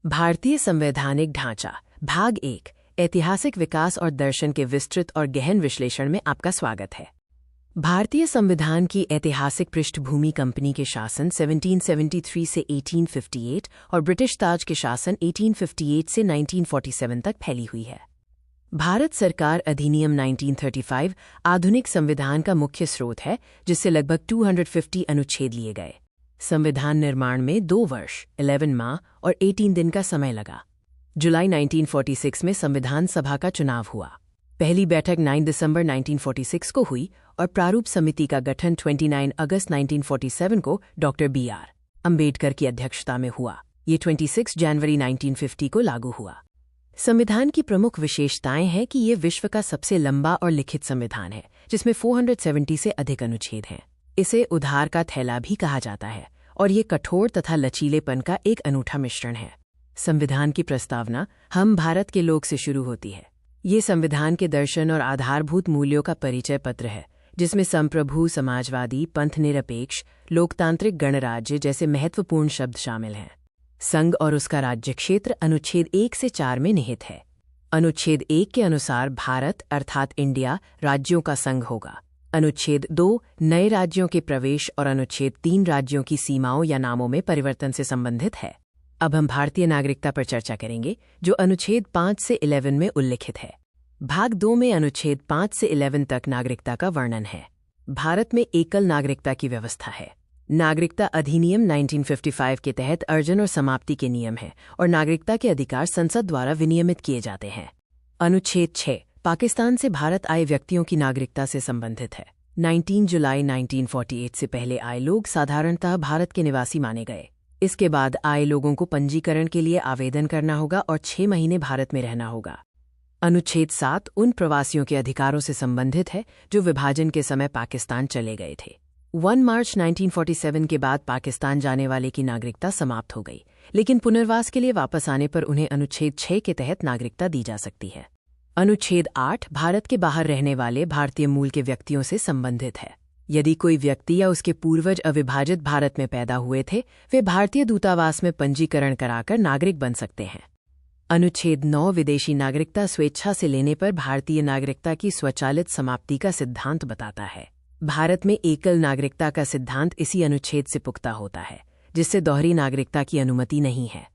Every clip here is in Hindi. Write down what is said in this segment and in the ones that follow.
भारतीय संवैधानिक ढांचा भाग 1 ऐतिहासिक विकास और दर्शन के विस्तृत और गहन विश्लेषण में आपका स्वागत है। भारतीय संविधान की ऐतिहासिक पृष्ठभूमि कंपनी के शासन 1773 से 1858 और ब्रिटिश ताज के शासन 1858 से 1947 तक फैली हुई है। भारत सरकार अधिनियम 1935 आधुनिक संविधान का मुख्य स्रोत है, जिससे लगभग 250 अनुच्छेद लिए गए। संविधान निर्माण में 2 वर्ष 11 माह और 18 दिन का समय लगा। जुलाई 1946 में संविधान सभा का चुनाव हुआ। पहली बैठक 9 दिसंबर 1946 को हुई और प्रारूप समिति का गठन 29 अगस्त 1947 को डॉक्टर B.R. अम्बेडकर की अध्यक्षता में हुआ। ये 26 जनवरी 1950 को लागू हुआ। संविधान की प्रमुख विशेषताएं हैं कि ये विश्व का सबसे लंबा और लिखित संविधान है, जिसमें 470 से अधिक अनुच्छेद हैं। इसे उधार का थैला भी कहा जाता है और ये कठोर तथा लचीलेपन का एक अनूठा मिश्रण है। संविधान की प्रस्तावना हम भारत के लोग से शुरू होती है। ये संविधान के दर्शन और आधारभूत मूल्यों का परिचय पत्र है, जिसमें संप्रभु, समाजवादी, पंथनिरपेक्ष, लोकतांत्रिक गणराज्य जैसे महत्वपूर्ण शब्द शामिल हैं। संघ और उसका राज्य क्षेत्र अनुच्छेद 1 से 4 में निहित है। अनुच्छेद 1 के अनुसार भारत अर्थात इंडिया राज्यों का संघ होगा। अनुच्छेद 2 नए राज्यों के प्रवेश और अनुच्छेद 3 राज्यों की सीमाओं या नामों में परिवर्तन से संबंधित है। अब हम भारतीय नागरिकता पर चर्चा करेंगे, जो अनुच्छेद 5 से 11 में उल्लिखित है। भाग 2 में अनुच्छेद 5 से 11 तक नागरिकता का वर्णन है। भारत में एकल नागरिकता की व्यवस्था है। नागरिकता अधिनियम 1955 के तहत अर्जन और समाप्ति के नियम हैं और नागरिकता के अधिकार संसद द्वारा विनियमित किए जाते हैं। अनुच्छेद 6 पाकिस्तान से भारत आए व्यक्तियों की नागरिकता से संबंधित है। 19 जुलाई 1948 से पहले आए लोग साधारणतः भारत के निवासी माने गए। इसके बाद आए लोगों को पंजीकरण के लिए आवेदन करना होगा और 6 महीने भारत में रहना होगा। अनुच्छेद 7 उन प्रवासियों के अधिकारों से संबंधित है जो विभाजन के समय पाकिस्तान चले गए थे। 1 मार्च 1947 के बाद पाकिस्तान जाने वाले की नागरिकता समाप्त हो गई, लेकिन पुनर्वास के लिए वापस आने पर उन्हें अनुच्छेद 6 के तहत नागरिकता दी जा सकती है। अनुच्छेद 8 भारत के बाहर रहने वाले भारतीय मूल के व्यक्तियों से संबंधित है। यदि कोई व्यक्ति या उसके पूर्वज अविभाजित भारत में पैदा हुए थे, वे भारतीय दूतावास में पंजीकरण कराकर नागरिक बन सकते हैं। अनुच्छेद 9 विदेशी नागरिकता स्वेच्छा से लेने पर भारतीय नागरिकता की स्वचालित समाप्ति का सिद्धांत बताता है। भारत में एकल नागरिकता का सिद्धांत इसी अनुच्छेद से पुख्ता होता है, जिससे दोहरी नागरिकता की अनुमति नहीं है।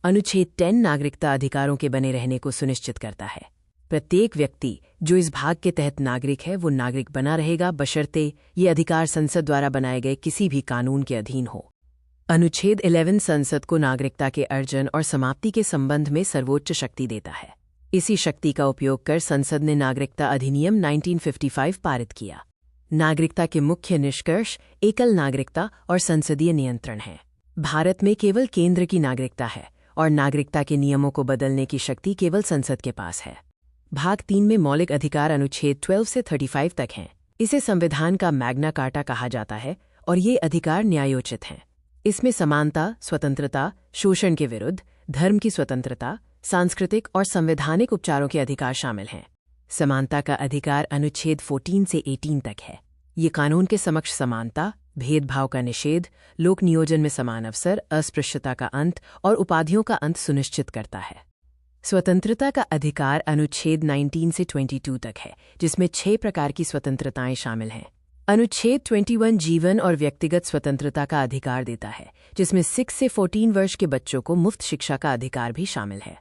अनुच्छेद 10 नागरिकता अधिकारों के बने रहने को सुनिश्चित करता है। प्रत्येक व्यक्ति जो इस भाग के तहत नागरिक है, वो नागरिक बना रहेगा, बशर्ते ये अधिकार संसद द्वारा बनाए गए किसी भी कानून के अधीन हो। अनुच्छेद 11 संसद को नागरिकता के अर्जन और समाप्ति के संबंध में सर्वोच्च शक्ति देता है। इसी शक्ति का उपयोग कर संसद ने नागरिकता अधिनियम 1955 पारित किया। नागरिकता के मुख्य निष्कर्ष एकल नागरिकता और संसदीय नियंत्रण हैं। भारत में केवल केंद्र की नागरिकता है और नागरिकता के नियमों को बदलने की शक्ति केवल संसद के पास है। भाग 3 में मौलिक अधिकार अनुच्छेद 12 से 35 तक हैं। इसे संविधान का मैग्ना कार्टा कहा जाता है और ये अधिकार न्यायोचित हैं। इसमें समानता, स्वतंत्रता, शोषण के विरुद्ध, धर्म की स्वतंत्रता, सांस्कृतिक और संवैधानिक उपचारों के अधिकार शामिल हैं। समानता का अधिकार अनुच्छेद 14 से 18 तक है। ये कानून के समक्ष समानता, भेदभाव का निषेध, लोक नियोजन में समान अवसर, अस्पृश्यता का अंत और उपाधियों का अंत सुनिश्चित करता है। स्वतंत्रता का अधिकार अनुच्छेद 19 से 22 तक है, जिसमें 6 प्रकार की स्वतंत्रताएं शामिल हैं। अनुच्छेद 21 जीवन और व्यक्तिगत स्वतंत्रता का अधिकार देता है, जिसमें 6 से 14 वर्ष के बच्चों को मुफ्त शिक्षा का अधिकार भी शामिल है।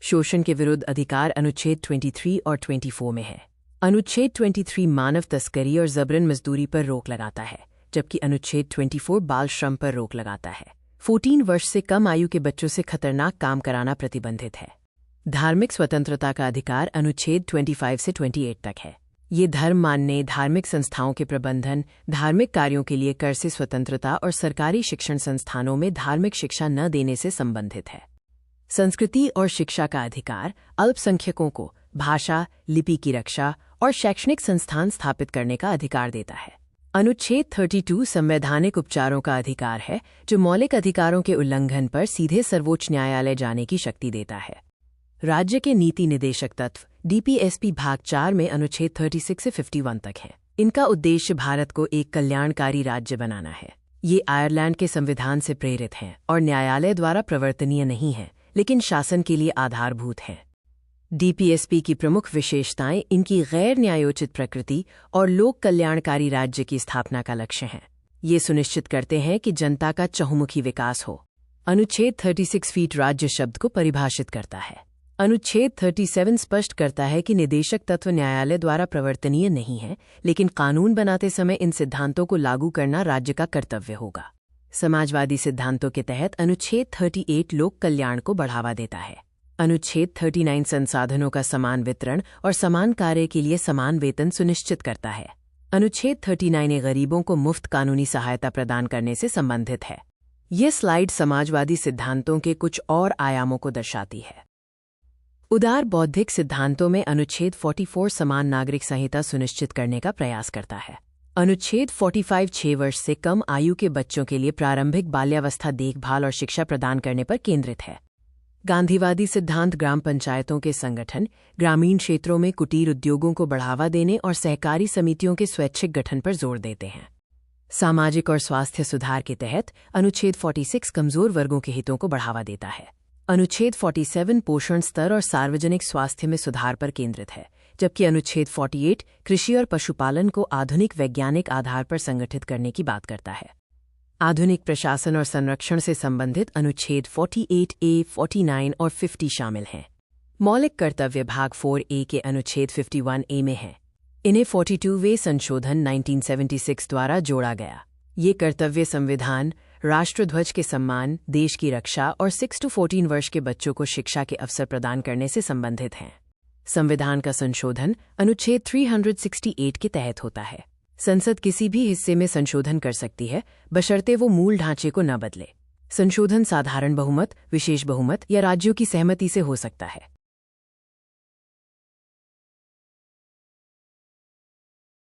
शोषण के विरुद्ध अधिकार अनुच्छेद 23 और 24 में है। अनुच्छेद 23 मानव तस्करी और जबरन मजदूरी पर रोक लगाता है, जबकि अनुच्छेद 24 बाल श्रम पर रोक लगाता है। 14 वर्ष से कम आयु के बच्चों से खतरनाक काम कराना प्रतिबंधित है। धार्मिक स्वतंत्रता का अधिकार अनुच्छेद 25 से 28 तक है। ये धर्म मानने, धार्मिक संस्थाओं के प्रबंधन, धार्मिक कार्यों के लिए कर से स्वतंत्रता और सरकारी शिक्षण संस्थानों में धार्मिक शिक्षा न देने से संबंधित है। संस्कृति और शिक्षा का अधिकार अल्पसंख्यकों को भाषा, लिपि की रक्षा और शैक्षणिक संस्थान स्थापित करने का अधिकार देता है। अनुच्छेद 32 संवैधानिक उपचारों का अधिकार है, जो मौलिक अधिकारों के उल्लंघन पर सीधे सर्वोच्च न्यायालय जाने की शक्ति देता है। राज्य के नीति निदेशक तत्व DPSP भाग 4 में अनुच्छेद 36 से 51 तक है। इनका उद्देश्य भारत को एक कल्याणकारी राज्य बनाना है। ये आयरलैंड के संविधान से प्रेरित हैं और न्यायालय द्वारा प्रवर्तनीय नहीं है, लेकिन शासन के लिए आधारभूत हैं। डीपीएसपी की प्रमुख विशेषताएं इनकी गैर न्यायोचित प्रकृति और लोक कल्याणकारी राज्य की स्थापना का लक्ष्य हैं। ये सुनिश्चित करते हैं कि जनता का चहुमुखी विकास हो। अनुच्छेद 36 फीट राज्य शब्द को परिभाषित करता है। अनुच्छेद 37 स्पष्ट करता है कि निदेशक तत्व न्यायालय द्वारा प्रवर्तनीय नहीं है, लेकिन कानून बनाते समय इन सिद्धांतों को लागू करना राज्य का कर्तव्य होगा। समाजवादी सिद्धांतों के तहत अनुच्छेद 38 लोक कल्याण को बढ़ावा देता है। अनुच्छेद 39 संसाधनों का समान वितरण और समान कार्य के लिए समान वेतन सुनिश्चित करता है। अनुच्छेद 39 गरीबों को मुफ्त कानूनी सहायता प्रदान करने से संबंधित है। यह स्लाइड समाजवादी सिद्धांतों के कुछ और आयामों को दर्शाती है। उदार बौद्धिक सिद्धांतों में अनुच्छेद 44 समान नागरिक संहिता सुनिश्चित करने का प्रयास करता है। अनुच्छेद 45 6 वर्ष से कम आयु के बच्चों के लिए प्रारंभिक बाल्यावस्था देखभाल और शिक्षा प्रदान करने पर केंद्रित है। गांधीवादी सिद्धांत ग्राम पंचायतों के संगठन, ग्रामीण क्षेत्रों में कुटीर उद्योगों को बढ़ावा देने और सहकारी समितियों के स्वैच्छिक गठन पर जोर देते हैं। सामाजिक और स्वास्थ्य सुधार के तहत अनुच्छेद 46 कमजोर वर्गों के हितों को बढ़ावा देता है। अनुच्छेद 47 पोषण स्तर और सार्वजनिक स्वास्थ्य में सुधार पर केंद्रित है, जबकि अनुच्छेद 48 कृषि और पशुपालन को आधुनिक वैज्ञानिक आधार पर संगठित करने की बात करता है। आधुनिक प्रशासन और संरक्षण से संबंधित अनुच्छेद 48A, 49 और 50 शामिल हैं। मौलिक कर्तव्य भाग 4A के अनुच्छेद 51A में हैं। इन्हें 42वें संशोधन 1976 द्वारा जोड़ा गया। ये कर्तव्य संविधान, राष्ट्रध्वज के सम्मान, देश की रक्षा और 6 to 14 वर्ष के बच्चों को शिक्षा के अवसर प्रदान करने से संबंधित हैं। संविधान का संशोधन अनुच्छेद 368 के तहत होता है। संसद किसी भी हिस्से में संशोधन कर सकती है, बशर्ते वो मूल ढांचे को न बदले। संशोधन साधारण बहुमत, विशेष बहुमत या राज्यों की सहमति से हो सकता है।